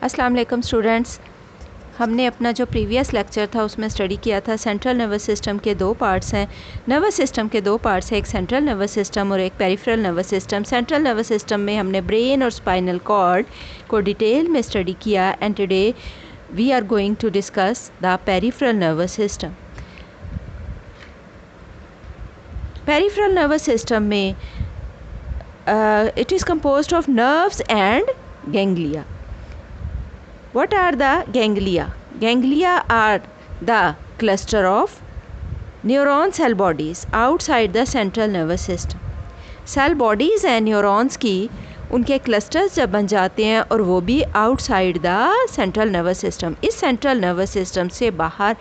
अस्सलाम वालेकुम स्टूडेंट्स, हमने अपना जो प्रीवियस लेक्चर था उसमें स्टडी किया था सेंट्रल नर्वस सिस्टम के दो पार्ट्स हैं। नर्वस सिस्टम के दो पार्ट्स हैं, एक सेंट्रल नर्वस सिस्टम और एक peripheral nervous system. Central nervous system में हमने ब्रेन और स्पाइनल कॉर्ड को डिटेल में स्टडी किया and today we are going to discuss the peripheral nervous system. Peripheral nervous system में it is composed of nerves and ganglia. What are the ganglia? Ganglia are the cluster of neuron cell bodies outside the central nervous system. Cell bodies and neurons की उनके clusters जब बन जाते हैं और वो भी outside the central nervous system. इस central nervous system से बाहर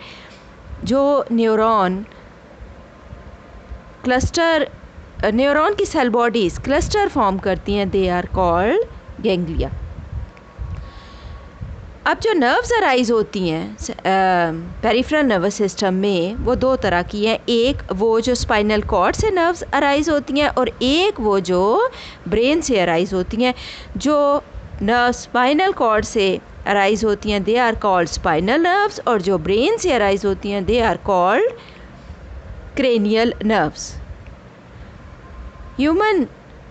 जो neuron cluster न्यूरॉन की सेल बॉडीज़ क्लस्टर फॉर्म करती हैं, दे आर कॉल्ड गैंग्लिया। अब जो नर्व्स अराइज होती हैं पेरिफेरल नर्वस सिस्टम में वो दो तरह की हैं। एक वो जो स्पाइनल कॉर्ड से नर्व्स अराइज होती हैं और एक वो जो ब्रेन से अराइज होती हैं। जो नर्व स्पाइनल कॉर्ड से अराइज होती हैं they are called spinal nerves और जो ब्रेन से अराइज होती हैं they are called cranial nerves. Human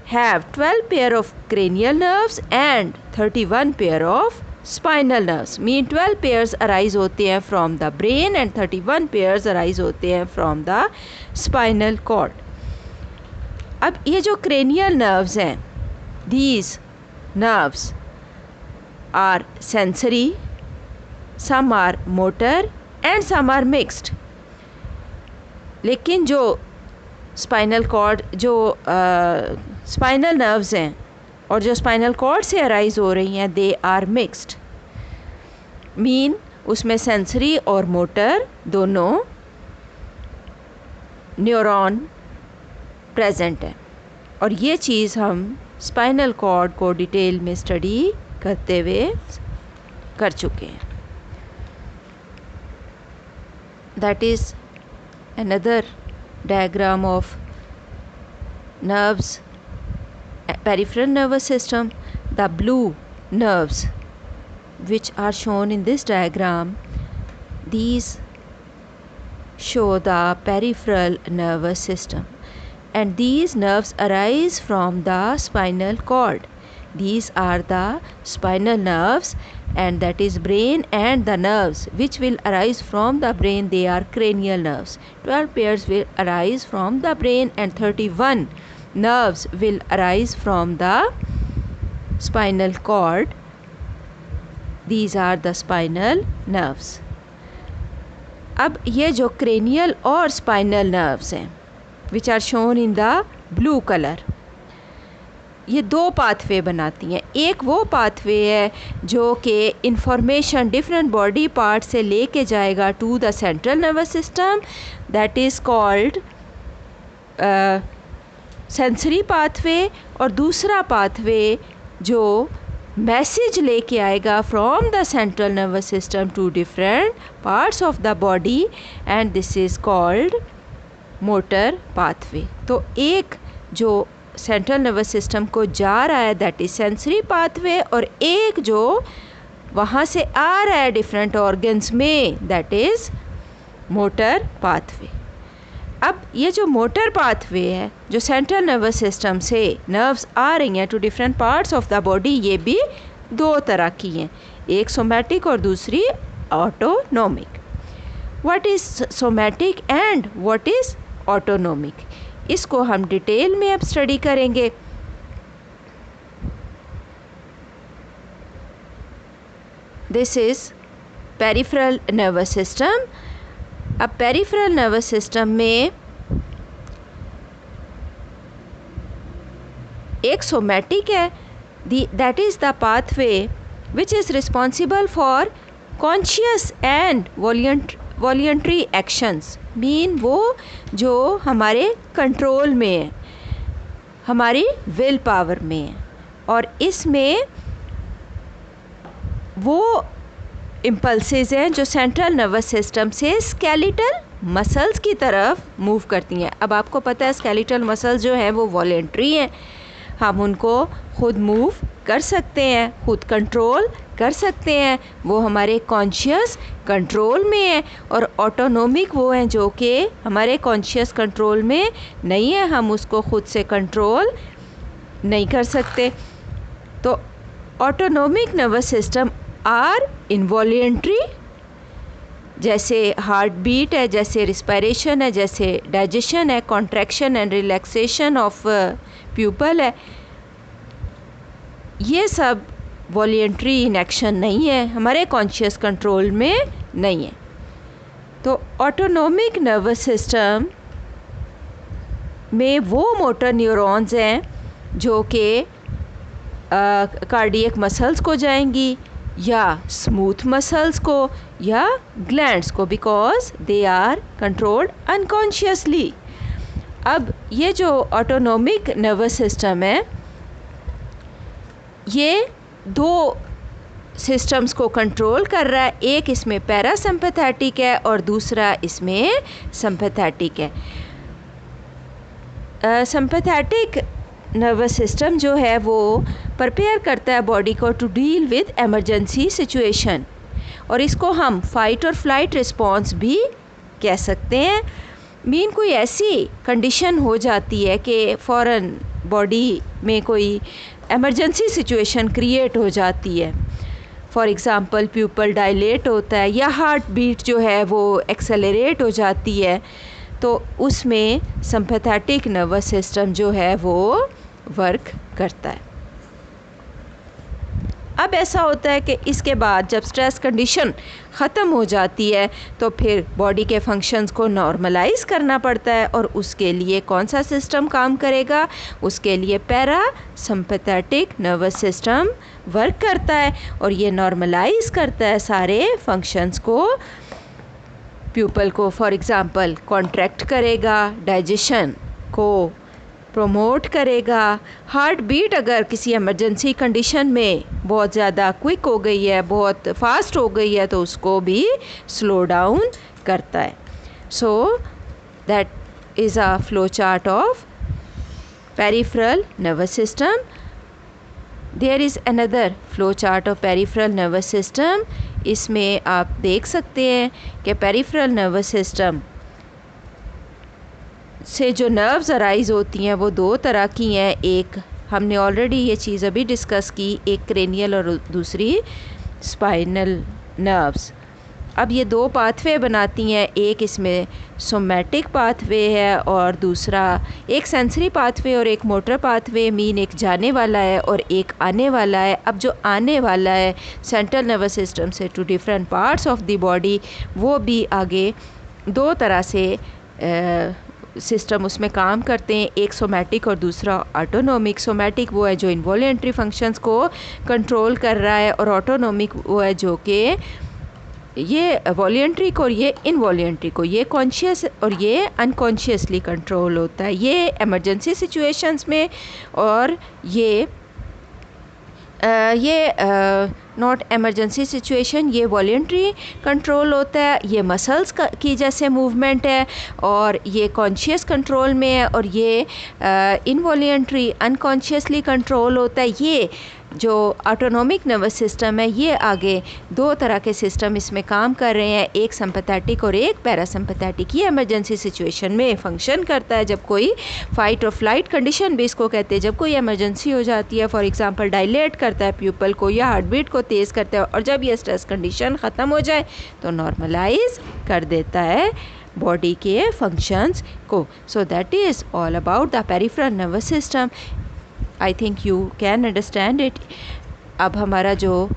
have 12 pair of cranial nerves and 31 pair of spinal nerves. Mean 12 pairs arise होते हैं from the brain and 31 pairs arise होते हैं from the spinal cord. अब ये जो cranial nerves हैं, these nerves are sensory, some are motor and some are mixed. लेकिन जो स्पाइनल कॉर्ड जो स्पाइनल नर्व्स हैं और जो स्पाइनल कॉर्ड से अराइज हो रही हैं दे आर मिक्स्ड। मीन उसमें सेंसरी और मोटर दोनों न्यूरॉन प्रेजेंट है और ये चीज़ हम स्पाइनल कॉर्ड को डिटेल में स्टडी करते हुए कर चुके हैं। That is another diagram of nerves, peripheral nervous system. The blue nerves which are shown in this diagram, these show the peripheral nervous system and these nerves arise from the spinal cord. These are the spinal nerves and that is brain, and the nerves which will arise from the brain they are cranial nerves. 12 pairs will arise from the brain and 31 nerves will arise from the spinal cord. These are the spinal nerves. अब ये जो cranial और spinal nerves हैं which are shown in the blue color, ये दो pathway बनाती हैं। एक वो पाथवे है जो कि इंफॉर्मेशन डिफरेंट बॉडी पार्ट से लेके जाएगा to the central nervous system, that is called sensory pathway, और दूसरा पाथवे जो मैसेज लेके आएगा from the central nervous system to different parts of the body and this is called motor pathway. तो एक जो सेंट्रल नर्वस सिस्टम को जा रहा है दैट इज़ सेंसरी पाथवे और एक जो वहाँ से आ रहा है डिफरेंट ऑर्गन्स में दैट इज़ मोटर पाथवे। अब ये जो मोटर पाथवे है जो सेंट्रल नर्वस सिस्टम से नर्व्स आ रही हैं to different parts of the body, ये भी दो तरह की हैं, एक सोमैटिक और दूसरी autonomic. What is somatic and what is autonomic, इसको हम डिटेल में अब स्टडी करेंगे। This is peripheral nervous system. अब पेरिफेरल नर्वस सिस्टम में एक सोमैटिक है, that is the pathway which is responsible for conscious and voluntary actions. Mean वो जो हमारे कंट्रोल में है, हमारी विल पावर में है, और इसमें वो इम्पल्सेस हैं जो सेंट्रल नर्वस सिस्टम से स्केलेटल मसल्स की तरफ मूव करती हैं। अब आपको पता है स्केलेटल मसल्स जो हैं वो वॉलंटरी हैं, हम उनको खुद मूव कर सकते हैं, खुद कंट्रोल कर सकते हैं, वो हमारे कॉन्शियस कंट्रोल में है। और ऑटोनोमिक वो हैं जो कि हमारे कॉन्शियस कंट्रोल में नहीं है, हम उसको खुद से कंट्रोल नहीं कर सकते। तो autonomic nervous system are involuntary, जैसे हार्ट बीट है, जैसे रिस्पायरेशन है, जैसे डाइजेशन है, contraction and relaxation of pupil है, ये सब वॉलेंट्री इनएक्शन नहीं है, हमारे कॉन्शियस कंट्रोल में नहीं है। तो ऑटोनोमिक नर्वस सिस्टम में वो मोटर न्यूरॉन्स हैं जो कि कार्डियक मसल्स को जाएंगी या स्मूथ मसल्स को या ग्लैंड्स को, because they are controlled unconsciously. अब ये जो ऑटोनोमिक नर्वस सिस्टम है, ये दो सिस्टम्स को कंट्रोल कर रहा है, एक इसमें पैरासिम्पैथेटिक है और दूसरा इसमें सिम्पैथेटिक है। सिम्पैथेटिक नर्वस सिस्टम जो है वो प्रिपेयर करता है बॉडी को to deal with emergency situation, और इसको हम फाइट और फ्लाइट रिस्पॉन्स भी कह सकते हैं। मीन कोई ऐसी कंडीशन हो जाती है कि फ़ौरन बॉडी में कोई एमरजेंसी सिचुएशन क्रिएट हो जाती है, फॉर एग्ज़ाम्पल प्यूपल डायलेट होता है या हार्ट बीट जो है वो एक्सेलरेट हो जाती है, तो उसमें सिम्पैथेटिक नर्वस सिस्टम जो है वो वर्क करता है। अब ऐसा होता है कि इसके बाद जब स्ट्रेस कंडीशन ख़त्म हो जाती है तो फिर बॉडी के फंक्शंस को नॉर्मलाइज करना पड़ता है, और उसके लिए कौन सा सिस्टम काम करेगा? उसके लिए पैरासिम्पैथेटिक नर्वस सिस्टम वर्क करता है और ये नॉर्मलाइज करता है सारे फंक्शंस को। प्यूपल को फॉर एग्ज़ाम्पल कॉन्ट्रैक्ट करेगा, डाइजेशन को प्रोमोट करेगा, हार्ट बीट अगर किसी इमरजेंसी कंडीशन में बहुत ज़्यादा क्विक हो गई है, बहुत फास्ट हो गई है, तो उसको भी स्लो डाउन करता है। So that is a flow chart of peripheral nervous system. There is another flow chart of peripheral nervous system. इसमें आप देख सकते हैं कि पेरिफेरल नर्वस सिस्टम से जो नर्व्स अराइज होती हैं वो दो तरह की हैं। एक हमने ऑलरेडी ये चीज़ अभी डिस्कस की, एक क्रेनियल और दूसरी स्पाइनल नर्व्स। अब ये दो पाथवे बनाती हैं, एक इसमें सोमैटिक पाथवे है और दूसरा एक सेंसरी पाथवे और एक मोटर पाथवे। मीन एक जाने वाला है और एक आने वाला है। अब जो आने वाला है सेंट्रल नर्वस सिस्टम से to different parts of the body, वो भी आगे दो तरह से सिस्टम उसमें काम करते हैं, एक सोमैटिक और दूसरा ऑटोनोमिक। सोमैटिक वो है जो इनवॉलेंट्री फंक्शंस को कंट्रोल कर रहा है, और ऑटोनोमिक वो है जो कि ये वॉलेंट्री को और ये इनवॉलेंट्री को, ये कॉन्शियस और ये अनकॉन्शियसली कंट्रोल होता है। ये इमरजेंसी सिचुएशंस में, और ये नॉट एमरजेंसी सिचुएशन, ये वॉलेंट्री कंट्रोल होता है। ये मसल्स की जैसे मूवमेंट है और ये कॉन्शियस कंट्रोल में है, और ये इनवॉलेंट्री अनकॉन्शियसली कंट्रोल होता है। ये जो ऑटोनोमिक नर्वस सिस्टम है, ये आगे दो तरह के सिस्टम इसमें काम कर रहे हैं, एक सिम्पैथेटिक और एक पैरासिम्पैथेटिक। ये इमरजेंसी सिचुएशन में फंक्शन करता है, जब कोई फाइट और फ्लाइट कंडीशन भी इसको कहते हैं। जब कोई इमरजेंसी हो जाती है, फॉर एग्जांपल डायलेट करता है प्यूपल को या हार्ट बीट को तेज़ करता है, और जब ये स्ट्रेस कंडीशन ख़त्म हो जाए तो नॉर्मलाइज कर देता है बॉडी के फंक्शंस को। सो that is all about the peripheral nervous system. I think you can understand it. अब हमारा जो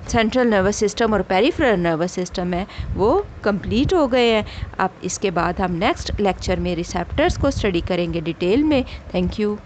सेंट्रल नर्वस सिस्टम और पेरिफेरल नर्वस सिस्टम है वो कंप्लीट हो गए हैं। अब इसके बाद हम नेक्स्ट लेक्चर में रिसेप्टर्स को स्टडी करेंगे डिटेल में। Thank you.